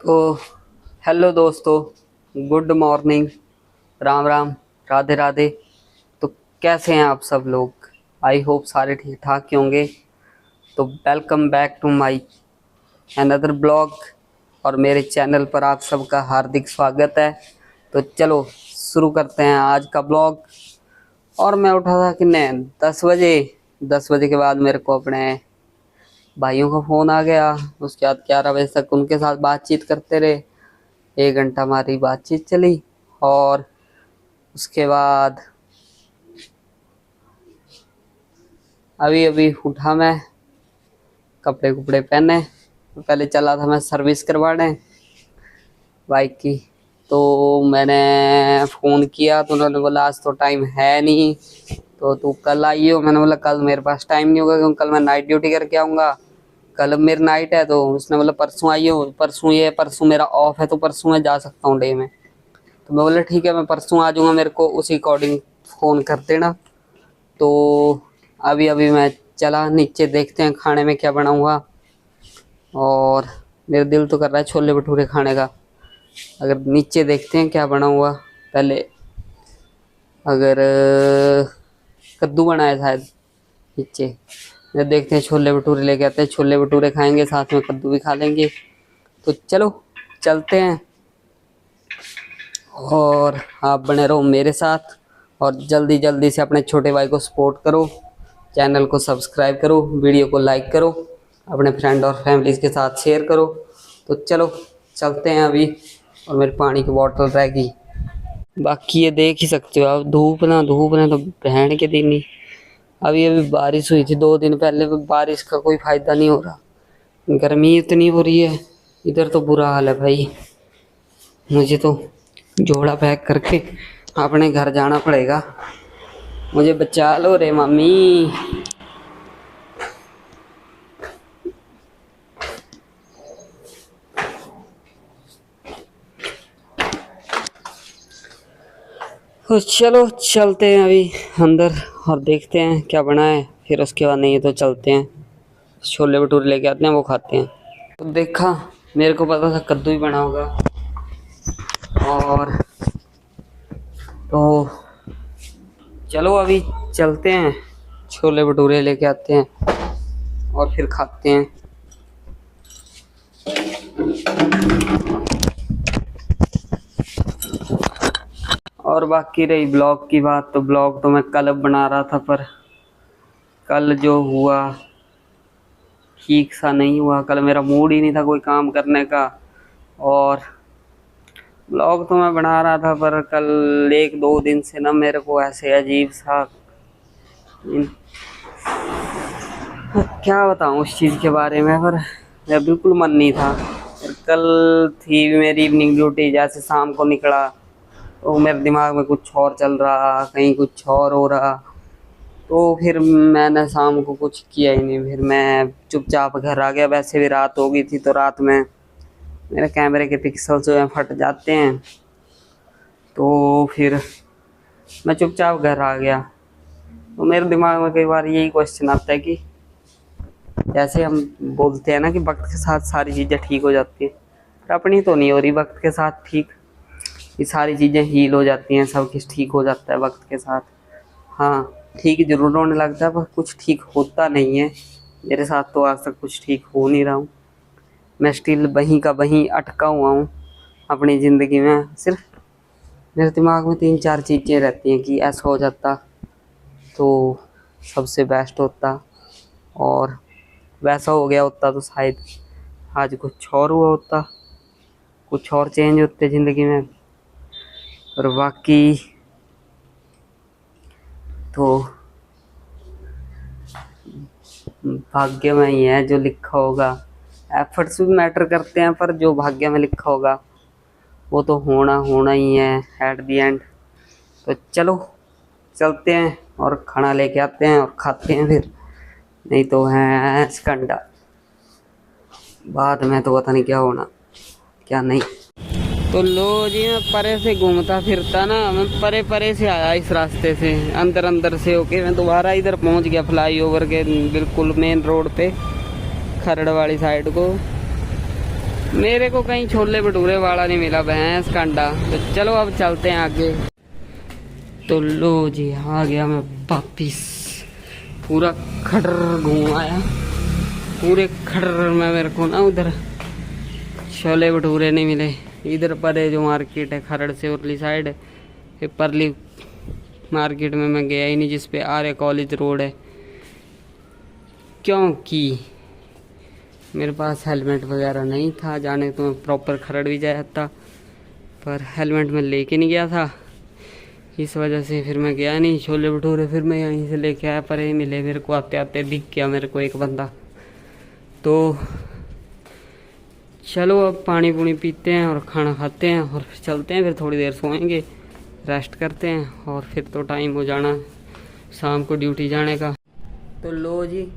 तो हेलो दोस्तों, good morning, Ram Ram, Radhe Radhe. तो कैसे हैं आप सब लोग? आई होप सारे ठीक ठाक ही होंगे। तो welcome back to my another blog और मेरे चैनल पर आप सबका हार्दिक स्वागत है। तो चलो शुरू करते हैं आज का ब्लॉग। और मैं उठा था कि नहीं 10 बजे के बाद मेरे को अपने भाइयों का फ़ोन आ गया। उसके बाद 11 बजे तक उनके साथ बातचीत करते रहे। 1 घंटा हमारी बातचीत चली और उसके बाद अभी अभी उठा मैं, कपड़े कुपड़े पहने। पहले चला था मैं सर्विस करवाने बाइक की। तो मैंने फ़ोन किया तो उन्होंने बोला आज तो टाइम है नहीं, तो तू कल आइयो। मैंने बोला कल मेरे पास टाइम नहीं होगा क्योंकि कल मैं नाइट ड्यूटी करके आऊँगा। कल मेरी नाइट है। तो उसने बोला परसों आइयो। परसों मेरा ऑफ है तो परसों मैं जा सकता हूँ डे में। तो मैं बोला ठीक है, मैं परसों आ जाऊँगा, मेरे को उसी अकॉर्डिंग फ़ोन कर देना। तो अभी अभी मैं चला नीचे, देखते हैं खाने में क्या बना हुआ। और मेरा दिल तो कर रहा है छोले भटूरे खाने का। अगर नीचे देखते हैं क्या बना हुआ पहले। अगर कद्दू बना है शायद नीचे। देखते हैं, छोले भटूरे लेके आते हैं, छोले भटूरे खाएंगे, साथ में कद्दू भी खा लेंगे। तो चलो चलते हैं और आप बने रहो मेरे साथ। और जल्दी जल्दी से अपने छोटे भाई को सपोर्ट करो, चैनल को सब्सक्राइब करो, वीडियो को लाइक करो, अपने फ्रेंड और फैमिलीज़ के साथ शेयर करो। तो चलो चलते हैं अभी। और मेरी पानी की बोतल रह गई। बाकी ये देख ही सकते हो आप, धूप ना तो बहन के दिन ही। अभी अभी बारिश हुई थी 2 दिन पहले। बारिश का कोई फ़ायदा नहीं हो रहा, गर्मी इतनी हो रही है। इधर तो बुरा हाल है भाई। मुझे तो झोला पैक करके अपने घर जाना पड़ेगा। मुझे बचा लो रे मम्मी। तो चलो चलते हैं अभी अंदर और देखते हैं क्या बना है। फिर उसके बाद नहीं तो चलते हैं छोले भटूरे लेके आते हैं, वो खाते हैं। तो देखा, मेरे को पता था कद्दू ही बना होगा। और तो चलो अभी चलते हैं, छोले भटूरे लेके आते हैं और फिर खाते हैं। और बाकी रही ब्लॉग की बात, तो ब्लॉग तो मैं कल बना रहा था, पर कल जो हुआ ठीक सा नहीं हुआ। कल मेरा मूड ही नहीं था कोई काम करने का। और ब्लॉग तो मैं बना रहा था, पर कल 1-2 दिन से ना मेरे को ऐसे अजीब सा क्या बताऊँ उस चीज़ के बारे में, पर मेरा बिल्कुल मन नहीं था। कल थी मेरी इवनिंग ड्यूटी, जैसे शाम को निकला तो मेरे दिमाग में कुछ और चल रहा, कहीं कुछ और हो रहा। तो फिर मैंने शाम को कुछ किया ही नहीं। फिर मैं चुपचाप घर आ गया। वैसे भी रात हो गई थी, तो रात में मेरे कैमरे के पिक्सल जो हैं फट जाते हैं। तो फिर मैं चुपचाप घर आ गया। तो मेरे दिमाग में कई बार यही क्वेश्चन आता है कि जैसे हम बोलते हैं ना कि वक्त के साथ सारी चीज़ें ठीक हो जाती हैं, पर अपनी तो नहीं हो रही वक्त के साथ ठीक। ये सारी चीज़ें हील हो जाती हैं, सब कुछ ठीक हो जाता है वक्त के साथ। हाँ, ठीक ज़रूर होने लगता है, पर कुछ ठीक होता नहीं है। मेरे साथ तो आज तक कुछ ठीक हो नहीं रहा हूँ। मैं स्टिल वहीं का वहीं अटका हुआ हूँ अपनी ज़िंदगी में। सिर्फ मेरे दिमाग में 3-4 चीज़ें रहती हैं कि ऐसा हो जाता तो सबसे बेस्ट होता, और वैसा हो गया होता तो शायद आज कुछ और हुआ होता, कुछ और चेंज होते ज़िंदगी में। और बाकी तो भाग्य में ही है जो लिखा होगा। एफर्ट्स भी मैटर करते हैं, पर जो भाग्य में लिखा होगा वो तो होना ही है एट द एंड। तो चलो चलते हैं और खाना लेके आते हैं और खाते हैं फिर। नहीं तो है कंडा, बाद में तो पता नहीं क्या होना क्या नहीं। तो लो जी, मैं परे से घूमता फिरता ना, मैं परे परे से आया इस रास्ते से, अंदर से होके मैं दोबारा इधर पहुंच गया फ्लाईओवर के बिल्कुल मेन रोड पे, खरड़ वाली साइड को। मेरे को कहीं छोले भटूरे वाला नहीं मिला, भैंस का अंडा। तो चलो अब चलते हैं आगे। तो लो जी आ गया मैं वापिस, पूरा खटर घूम आया। पूरे खटर में मेरे को ना उधर छोले भटूरे नहीं मिले। इधर पर है जो मार्केट है खरड़ से उरली साइड, फिर परली मार्केट में मैं गया ही नहीं, जिसपे आर्य कॉलेज रोड है, क्योंकि मेरे पास हेलमेट वगैरह नहीं था। जाने तो मैं प्रॉपर खरड़ भी जाया था, पर हेलमेट में लेके नहीं गया था, इस वजह से फिर मैं गया नहीं। छोले भटूरे फिर मैं यहीं से लेके आया, पर ये मिले मेरे को आते आते, दिख गया मेरे को एक बंदा। तो चलो अब पानी पुनी पीते हैं और खाना खाते हैं और फिर चलते हैं। फिर थोड़ी देर सोएंगे, रेस्ट करते हैं और फिर तो टाइम हो जाना शाम को ड्यूटी जाने का। तो लो जी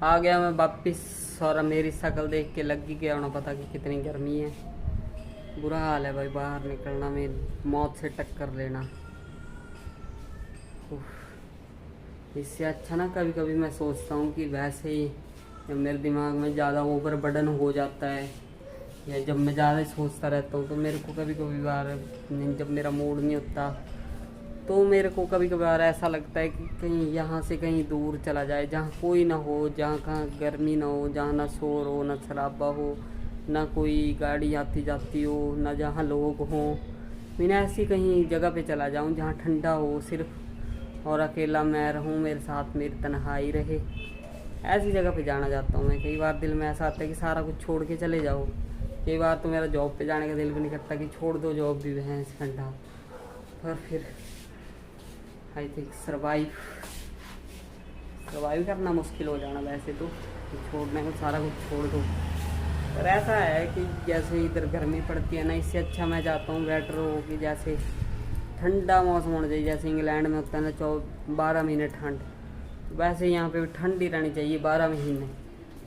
आ गया मैं वापिस, और मेरी शक्ल देख के लग ही गया होना पता कि कितनी गर्मी है। बुरा हाल है भाई, बाहर निकलना में मौत से टक्कर लेना। इससे अच्छा ना कभी कभी मैं सोचता हूँ कि वैसे ही जब मेरे दिमाग में ज़्यादा ओवर बर्डन हो जाता है या जब मैं ज़्यादा सोचता रहता हूँ, तो मेरे को कभी कभी बार जब मेरा मूड नहीं होता, तो मेरे को कभी कभार ऐसा लगता है कि कहीं यहाँ से कहीं दूर चला जाए, जहाँ कोई ना हो, जहाँ कहाँ गर्मी ना हो, जहाँ ना शोर हो, ना शराबा हो, ना कोई गाड़ी आती जाती हो, ना जहाँ लोग हों। मैं ऐसी कहीं जगह पे चला जाऊँ जहाँ ठंडा हो सिर्फ, और अकेला मैं रहूँ, मेरे साथ मेरी तन्हाई रहे। ऐसी जगह पे जाना चाहता हूँ मैं। कई बार दिल में ऐसा आता है कि सारा कुछ छोड़ के चले जाओ। कई बार तो मेरा जॉब पे जाने का दिल भी नहीं करता कि छोड़ दो जॉब भी, भैंस ठंडा। पर फिर आई थिंक सर्वाइव करना मुश्किल हो जाना वैसे तो, छोड़ने को सारा कुछ छोड़ दो। पर ऐसा है कि जैसे इधर गर्मी पड़ती है ना, इससे अच्छा मैं चाहता हूँ बेटर हो कि जैसे ठंडा मौसम होना चाहिए। जैसे इंग्लैंड में होता है ना 12 महीने ठंड, वैसे यहाँ पे भी ठंड ही रहनी चाहिए 12 महीने।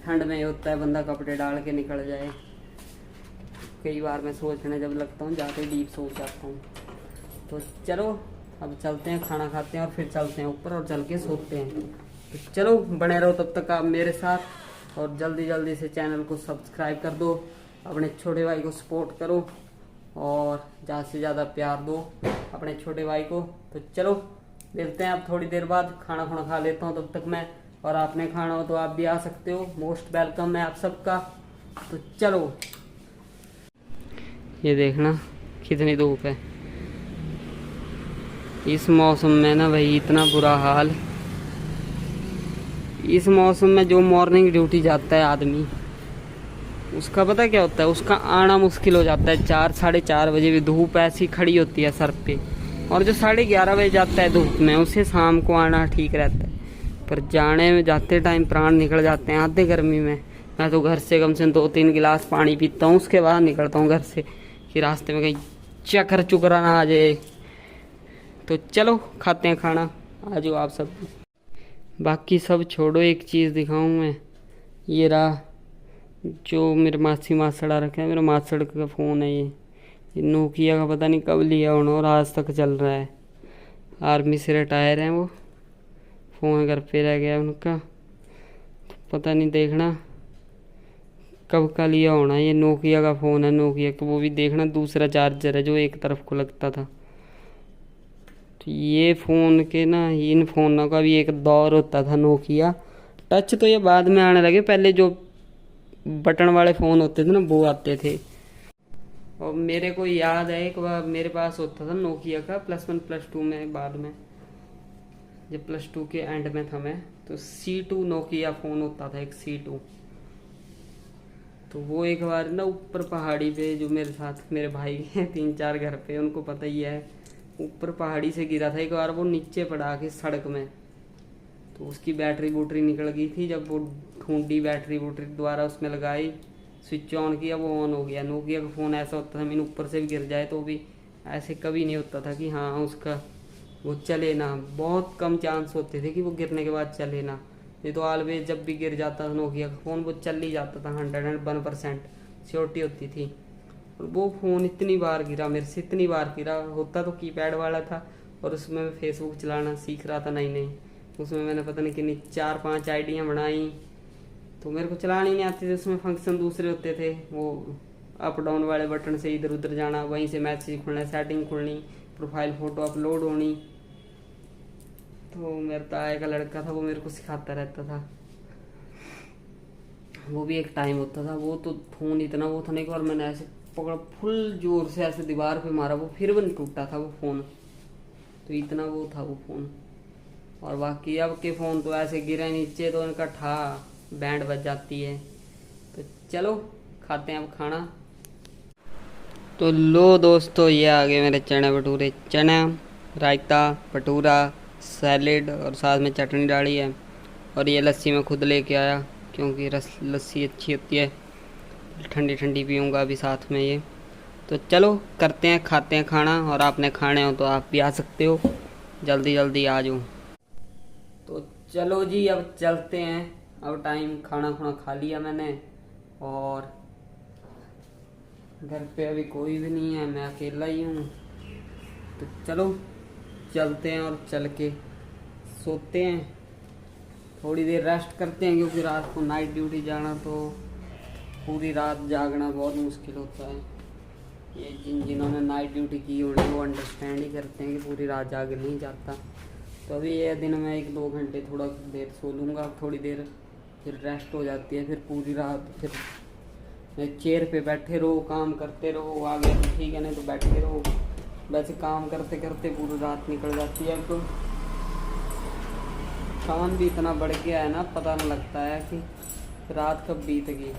ठंड में ये होता है बंदा कपड़े डाल के निकल जाए। कई बार मैं सोचने जब लगता हूँ जाके डीप सोच जाता हूँ। तो चलो अब चलते हैं, खाना खाते हैं और फिर चलते हैं ऊपर और चल के सोते हैं। तो चलो बने रहो तब तक आप मेरे साथ, और जल्दी जल्दी से चैनल को सब्सक्राइब कर दो, अपने छोटे भाई को सपोर्ट करो और ज़्यादा से ज़्यादा प्यार दो अपने छोटे भाई को। तो चलो मिलते हैं अब थोड़ी देर बाद। खाना खुना खा लेता हूँ तब तक मैं, और आपने खाना हो तो आप भी आ सकते हो, मोस्ट वेलकम है आप सबका। तो चलो ये देखना कितनी धूप है इस मौसम में ना भाई, इतना बुरा हाल। इस मौसम में जो मॉर्निंग ड्यूटी जाता है आदमी, उसका पता क्या होता है, उसका आना मुश्किल हो जाता है। 4 साढ़े 4 बजे भी धूप ऐसी खड़ी होती है सर पे, और जो 11:30 बजे जाता है धूप में, उसे शाम को आना ठीक रहता है। पर जाने में जाते टाइम प्राण निकल जाते हैं आधे गर्मी में। मैं तो घर से कम से कम 2-3 गिलास पानी पीता हूँ, उसके बाद निकलता हूँ घर से, कि रास्ते में कहीं चक्कर चुकरा ना आ जाए। तो चलो खाते हैं खाना, आ जाओ आप सब। बाकी सब छोड़ो, एक चीज़ दिखाऊं मैं, ये रहा जो मेरे मासी मासड़ा रखा है, मेरा मासड़ का फ़ोन है ये नोकिया का, पता नहीं कब लिया उन्होंने और आज तक चल रहा है। आर्मी से रिटायर हैं वो, फ़ोन घर पे रह गया उनका, तो पता नहीं देखना कब का लिया होना। ये नोकिया का फ़ोन है, नोकिया का, वो भी देखना दूसरा चार्जर है जो एक तरफ को लगता था। तो ये फ़ोन के ना, इन फ़ोनों का भी एक दौर होता था नोकिया। टच तो ये बाद में आने लगे, पहले जो बटन वाले फ़ोन होते थे ना वो आते थे। और मेरे को याद है एक बार मेरे पास होता था नोकिया का +1 +2 में, बाद में जब +2 के एंड में था मैं, तो C2 नोकिया फ़ोन होता था, एक C2। तो वो एक बार ना ऊपर पहाड़ी पे, जो मेरे साथ मेरे भाई हैं 3-4 घर पे, उनको पता ही है, ऊपर पहाड़ी से गिरा था एक बार, वो नीचे पड़ा के सड़क में। तो उसकी बैटरी बूटरी निकल गई थी, जब वो ढूंढी बैटरी बूटरी दोबारा उसमें लगाई, स्विच ऑन किया, वो ऑन हो गया। नोकिया का फ़ोन ऐसा होता था, मैंने ऊपर से भी गिर जाए तो भी ऐसे कभी नहीं होता था कि हाँ उसका वो चले ना, बहुत कम चांस होते थे कि वो गिरने के बाद चले ना। ये तो ऑलवेज जब भी गिर जाता था नोकिया का फ़ोन, वो चल ही जाता था, 101% श्योरिटी होती थी। और वो फ़ोन इतनी बार गिरा मेरे से, इतनी बार गिरा। होता तो कीपैड वाला था, और उसमें मैं फेसबुक चलाना सीख रहा था, नहीं उसमें मैंने पता नहीं कितनी 4-5 आईडियाँ बनाई, तो मेरे को चलानी नहीं आती थी, उसमें फंक्शन दूसरे होते थे, वो अप डाउन वाले बटन से इधर उधर जाना, वहीं से मैसेज खुलना, सेटिंग खुलनी, प्रोफाइल फ़ोटो अपलोड होनी। तो मेरा ताए का लड़का था, वो मेरे को सिखाता रहता था। वो भी एक टाइम होता था, वो तो फ़ोन इतना वो था, नहीं, एक बार मैंने ऐसे पकड़ा, फुल जोर से ऐसे दीवार पे मारा, वो फिर भी नहीं टूटा था वो फ़ोन। तो इतना वो था वो फ़ोन। और बाकी अब के फ़ोन तो ऐसे गिरे नीचे तो इनका ठा बैंड बज जाती है। तो चलो खाते हैं अब खाना। तो लो दोस्तों, ये आ गए मेरे चने भटूरे, चना, रायता, भटूरा, सैलेड और साथ में चटनी डाली है। और ये लस्सी मैं खुद लेके आया, क्योंकि लस्सी अच्छी होती है, ठंडी ठंडी पीऊँगा अभी साथ में ये। तो चलो करते हैं, खाते हैं खाना। और आपने खाने हो तो आप भी आ सकते हो, जल्दी जल्दी आ जाओ। तो चलो जी अब चलते हैं। अब टाइम, खाना खुना खा लिया मैंने, और घर पे अभी कोई भी नहीं है, मैं अकेला ही हूँ। तो चलो चलते हैं और चल के सोते हैं, थोड़ी देर रेस्ट करते हैं, क्योंकि रात को नाइट ड्यूटी जाना तो पूरी रात जागना बहुत मुश्किल होता है। ये जिन्होंने नाइट ड्यूटी की होगी वो अंडरस्टैंड ही करते हैं कि पूरी रात जाग नहीं जाता। तो अभी ये दिन में 1-2 घंटे थोड़ा देर सो लूँगा, थोड़ी देर फिर रेस्ट हो जाती है, फिर पूरी रात फिर चेयर पे बैठे रहो, काम करते रहो। आगे तो ठीक है, नहीं तो बैठे रहो। वैसे काम करते करते पूरी रात निकल जाती है। तो काम भी इतना बढ़ गया है ना, पता नहीं लगता है कि रात कब बीत गई।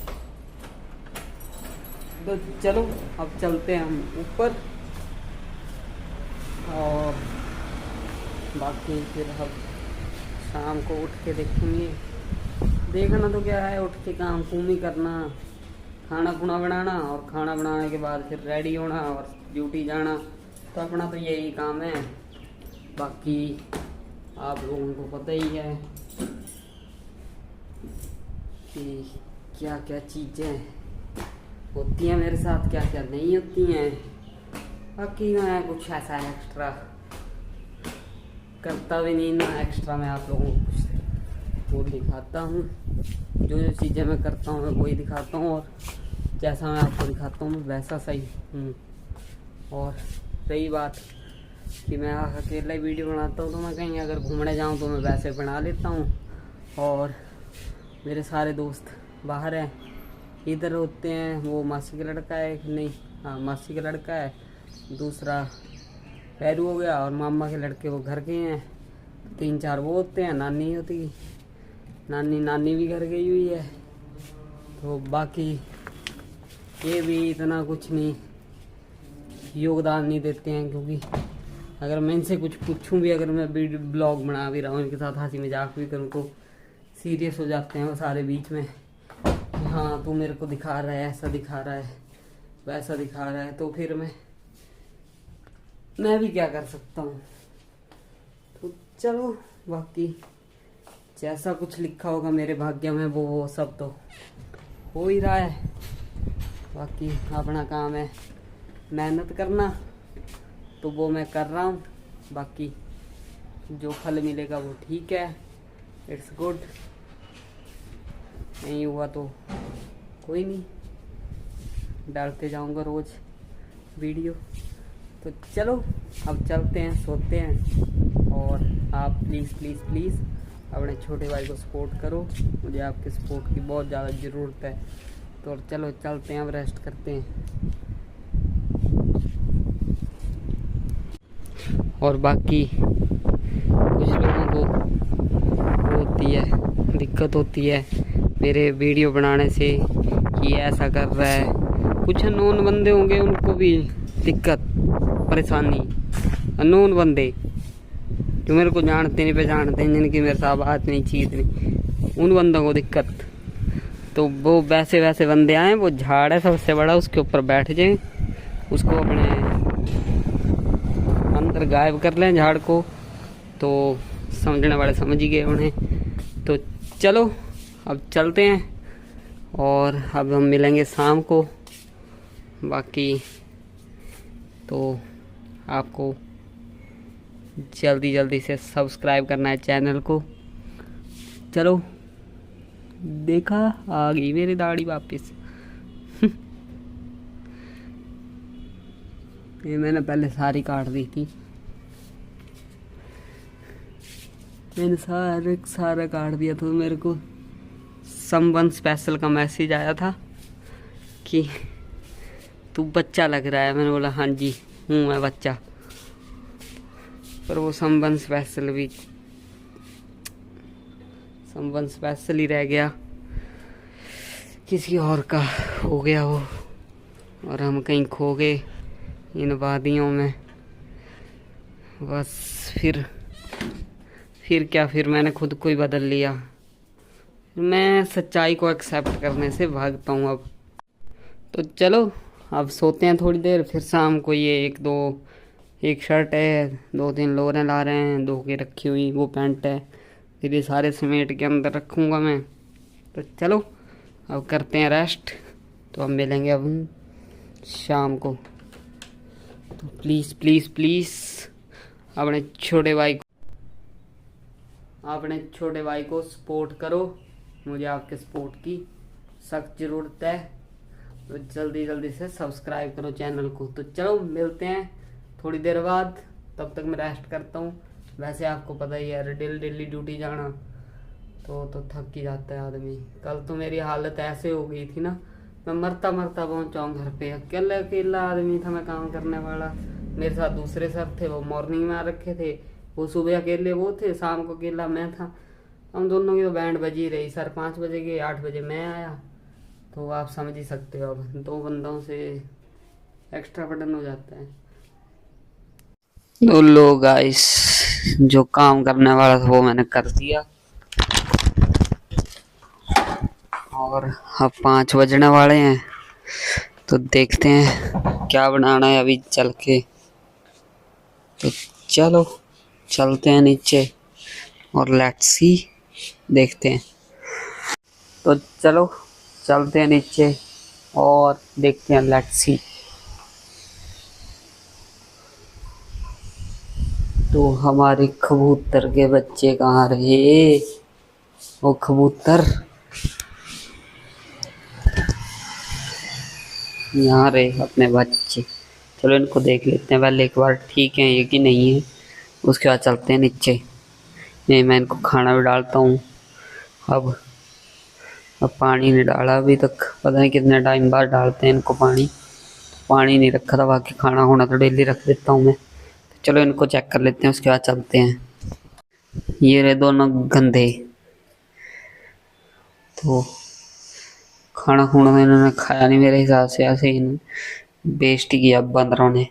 तो चलो अब चलते हैं हम ऊपर, और बाकी फिर हम शाम को उठ के देखेंगे। देखना तो क्या है, उठ के काम कुम ही करना, खाना खुना बनाना, और खाना बनाने के बाद फिर रेडी होना और ड्यूटी जाना। तो अपना तो यही काम है। बाकी आप लोगों को पता ही है कि क्या क्या चीज़ें होती हैं मेरे साथ, क्या क्या नहीं होती हैं। बाकी मैं कुछ ऐसा एक्स्ट्रा करता भी नहीं ना, एक्स्ट्रा मैं आप लोगों को कुछ वो दिखाता हूँ। जो जो चीज़ें मैं करता हूँ मैं वही दिखाता हूँ, और जैसा मैं आपको दिखाता हूँ मैं वैसा सही हूँ। और रही बात कि मैं अकेला ही वीडियो बनाता हूँ, तो मैं कहीं अगर घूमने जाऊँ तो मैं वैसे बना लेता हूँ। और मेरे सारे दोस्त बाहर हैं, इधर होते हैं। वो मासी का लड़का है, नहीं हाँ मासी का लड़का है, दूसरा पैरू हो गया, और मामा के लड़के वो घर गए हैं। 3-4 वो होते हैं, नानी होती, नानी भी घर गई हुई है। तो बाकी ये भी इतना कुछ नहीं योगदान नहीं देते हैं, क्योंकि अगर मैं इनसे कुछ पूछूं भी, अगर मैं ब्लॉग बना भी रहा हूँ, इनके साथ हंसी मजाक भी करूँ, तो सीरियस हो जाते हैं वो सारे बीच में कि हाँ तू मेरे को दिखा रहा है, ऐसा दिखा रहा है, वैसा दिखा रहा है। तो फिर मैं भी क्या कर सकता हूँ। तो चलो बाकी जैसा कुछ लिखा होगा मेरे भाग्य में वो सब तो हो ही रहा है। बाकी अपना काम है मेहनत करना, तो वो मैं कर रहा हूँ। बाकी जो फल मिलेगा वो ठीक है, इट्स गुड। नहीं हुआ तो कोई नहीं, डालते जाऊँगा रोज़ वीडियो। तो चलो अब चलते हैं, सोते हैं। और आप प्लीज़ प्लीज़ प्लीज़ अपने छोटे भाई को सपोर्ट करो, मुझे आपके सपोर्ट की बहुत ज़्यादा ज़रूरत है। तो चलो चलते हैं, अब रेस्ट करते हैं। और बाकी कुछ लोगों को होती है, दिक्कत होती है मेरे वीडियो बनाने से कि ऐसा कर रहा है। कुछ अननोन बंदे होंगे उनको भी दिक्कत परेशानी, अननोन बंदे जो मेरे को जानते नहीं पहचानते, जिनकी मेरे साथ बात नहीं चीत नहीं, उन बंदों को दिक्कत। तो वो वैसे वैसे बंदे आए, वो झाड़ है सबसे बड़ा, उसके ऊपर बैठ जाए, उसको अपने अंदर गायब कर लें झाड़ को, तो समझने वाले समझ ही गए उन्हें। तो चलो अब चलते हैं, और अब हम मिलेंगे शाम को। बाकी तो आपको जल्दी जल्दी से सब्सक्राइब करना है चैनल को। चलो देखा, आ गई मेरी दाढ़ी वापस। ये मैंने पहले सारी काट दी थी, मैंने सारा काट दिया। तो मेरे को समवन स्पेशल का मैसेज आया था कि तू बच्चा लग रहा है। मैंने बोला हाँ जी हूँ मैं बच्चा, पर वो समवन स्पेशल ही रह गया, किसी और का हो गया वो, और हम कहीं खो गए इन वादियों में। बस फिर क्या, फिर मैंने खुद को ही बदल लिया। मैं सच्चाई को एक्सेप्ट करने से भागता हूँ अब। तो चलो अब सोते हैं थोड़ी देर, फिर शाम को ये एक शर्ट है, 2-3 लोअरें ला रहे हैं धो के रखी हुई, वो पैंट है, फिर ये सारे समेट के अंदर रखूँगा मैं। तो चलो अब करते हैं रेस्ट, तो अब मिलेंगे अब शाम को। तो प्लीज़ प्लीज़ प्लीज़ अपने छोटे भाई को सपोर्ट करो, मुझे आपके सपोर्ट की सख्त ज़रूरत है। तो जल्दी से सब्सक्राइब करो चैनल को। तो चलो मिलते हैं थोड़ी देर बाद, तब तक मैं रेस्ट करता हूँ। वैसे आपको पता ही है डेली ड्यूटी जाना तो थक ही जाता है आदमी। कल तो मेरी हालत ऐसे हो गई थी ना, मैं मरता पहुँचा घर पे। अकेला आदमी था मैं काम करने वाला, मेरे साथ दूसरे सर थे, वो मॉर्निंग में आ रखे थे, वो सुबह अकेले वो थे, शाम को अकेला मैं था। हम दोनों की तो बैंड बजी रही। सर 5 बजे गए, 8 बजे मैं आया। तो आप समझ ही सकते हो, अब 2 बंदों से एक्स्ट्रा बर्डन हो जाता है। तो लो गाइस, जो काम करने वाला था वो मैंने कर दिया, और अब 5 बजने वाले हैं। तो देखते हैं क्या बनाना है अभी चल के। तो चलो चलते हैं नीचे और लेट्स सी, देखते हैं। तो चलो चलते हैं नीचे और देखते हैं, लेट्स सी। तो हमारे कबूतर के बच्चे कहाँ रहे? वो कबूतर यहाँ रहे अपने बच्चे। चलो इनको देख लेते हैं पहले एक बार, ठीक है ये कि नहीं है, उसके बाद चलते हैं नीचे। नहीं, मैं इनको खाना भी डालता हूँ। अब पानी नहीं डाला अभी तक, पता नहीं कितने टाइम बाद डालते हैं इनको पानी नहीं रखा था, बाकी खाना होना तो डेली रख देता हूँ मैं। चलो इनको चेक कर लेते हैं, उसके बाद चलते हैं। ये रहे दोनों गंदे, तो खाना इन्होंने खाया नहीं मेरे हिसाब से, ऐसे ही बेइज्जती किया बंदरों ने।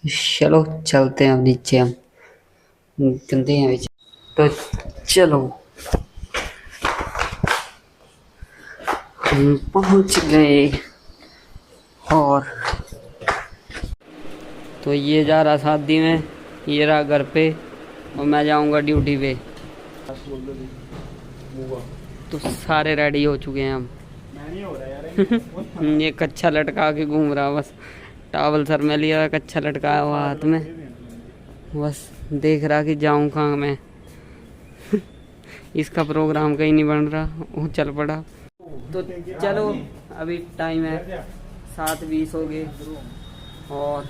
चलो चलते हैं अब नीचे, हम गंदे हैं बीच। तो चलो हम पहुंच गए, और तो ये जा रहा शादी में, ये रहा घर पे, और मैं जाऊंगा ड्यूटी पे। तो सारे रेडी हो चुके हैं हम। मैं नहीं हो रहा यार। ये कच्छा लटका के घूम रहा, बस टावल सर में लिया, कच्छा लटकाया हुआ हाथ में, बस देख रहा कि जाऊं कहाँ मैं। इसका प्रोग्राम कहीं नहीं बन रहा, वो चल पड़ा। तो चलो अभी टाइम है 7:20 हो गए, और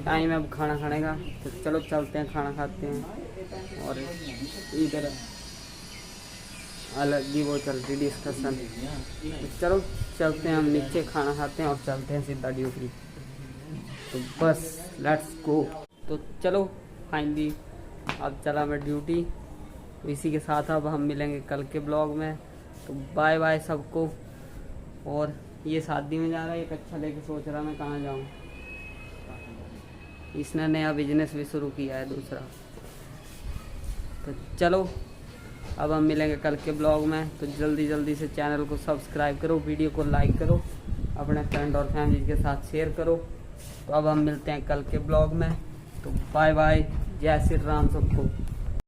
टाइम है अब खाना खाने का। तो चलो चलते हैं, खाना खाते हैं। और इधर अलग ही वो चल रही डिस्कशन। तो चलो चलते हैं हम नीचे, खाना खाते हैं और चलते हैं सीधा ड्यूटी। तो बस लेट्स गो। तो चलो फाइनली अब चला मैं ड्यूटी। तो इसी के साथ अब हम मिलेंगे कल के ब्लॉग में। तो बाय बाय सबको। और ये शादी में जा रहा है, एक अच्छा लेके सोच रहा मैं कहाँ जाऊँ। इसने नया बिजनेस भी शुरू किया है दूसरा। तो चलो अब हम मिलेंगे कल के ब्लॉग में। तो जल्दी से चैनल को सब्सक्राइब करो, वीडियो को लाइक करो, अपने फ्रेंड और फैमिली के साथ शेयर करो। तो अब हम मिलते हैं कल के ब्लॉग में। तो बाय बाय, जय श्री राम सबको।